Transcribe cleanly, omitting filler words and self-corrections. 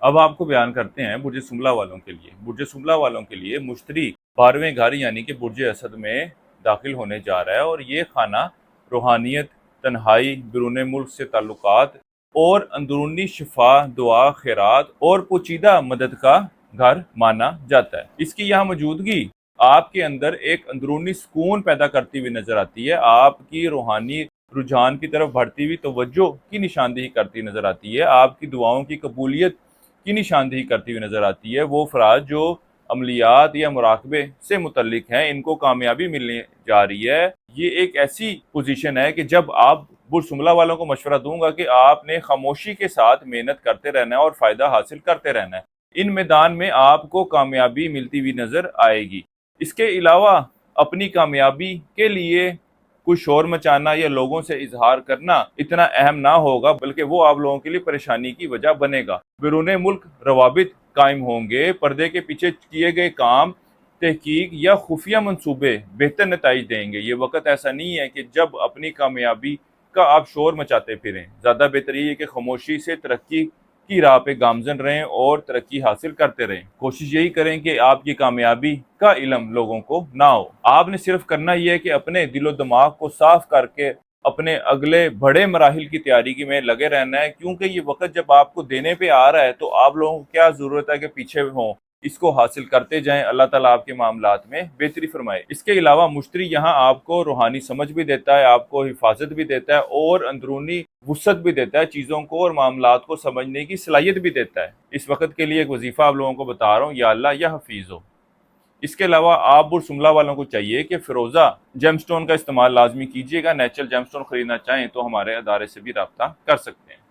اب آپ کو بیان کرتے ہیں برج سملہ والوں کے لیے۔ برج سملہ والوں کے لیے مشتری 12ویں گھر یعنی کہ برج اسد میں داخل ہونے جا رہا ہے، اور یہ خانہ روحانیت، تنہائی، بیرون ملک سے تعلقات اور اندرونی شفا، دعا، خیرات اور پوشیدہ مدد کا گھر مانا جاتا ہے۔ اس کی یہاں موجودگی آپ کے اندر ایک اندرونی سکون پیدا کرتی ہوئی نظر آتی ہے، آپ کی روحانی رجحان کی طرف بڑھتی ہوئی توجہ کی نشاندہی کرتی نظر آتی ہے، آپ کی دعاؤں کی قبولیت کی نشاندہی کرتی ہوئی نظر آتی ہے۔ وہ افراد جو عملیات یا مراقبے سے متعلق ہیں، ان کو کامیابی ملنے جا رہی ہے۔ یہ ایک ایسی پوزیشن ہے کہ جب آپ برج سملہ والوں کو مشورہ دوں گا کہ آپ نے خاموشی کے ساتھ محنت کرتے رہنا ہے اور فائدہ حاصل کرتے رہنا ہے۔ ان میدان میں آپ کو کامیابی ملتی ہوئی نظر آئے گی۔ اس کے علاوہ اپنی کامیابی کے لیے کوئی شور مچانا یا لوگوں سے اظہار کرنا اتنا اہم نہ ہوگا، بلکہ وہ آپ لوگوں کے لیے پریشانی کی وجہ بنے گا۔ بیرون ملک روابط قائم ہوں گے، پردے کے پیچھے کیے گئے کام، تحقیق یا خفیہ منصوبے بہتر نتائج دیں گے۔ یہ وقت ایسا نہیں ہے کہ جب اپنی کامیابی کا آپ شور مچاتے پھریں۔ زیادہ بہتر یہ ہے کہ خاموشی سے ترقی کی راہ پہ گامزن رہیں اور ترقی حاصل کرتے رہیں۔ کوشش یہی کریں کہ آپ کی کامیابی کا علم لوگوں کو نہ ہو۔ آپ نے صرف کرنا یہ ہے کہ اپنے دل و دماغ کو صاف کر کے اپنے اگلے بڑے مراحل کی تیاری میں لگے رہنا ہے، کیونکہ یہ وقت جب آپ کو دینے پہ آ رہا ہے تو آپ لوگوں کو کیا ضرورت ہے کہ پیچھے ہوں، اس کو حاصل کرتے جائیں۔ اللہ تعالیٰ آپ کے معاملات میں بہتری فرمائے۔ اس کے علاوہ مشتری یہاں آپ کو روحانی سمجھ بھی دیتا ہے، آپ کو حفاظت بھی دیتا ہے اور اندرونی وسعت بھی دیتا ہے، چیزوں کو اور معاملات کو سمجھنے کی صلاحیت بھی دیتا ہے۔ اس وقت کے لیے ایک وظیفہ آپ لوگوں کو بتا رہا ہوں، یا اللہ یا حفیظ ہو۔ اس کے علاوہ آپ برج سملہ والوں کو چاہیے کہ فیروزہ جیم سٹون کا استعمال لازمی کیجیے گا۔ نیچرل جیم سٹون خریدنا چاہیں تو ہمارے ادارے سے بھی رابطہ کر سکتے ہیں۔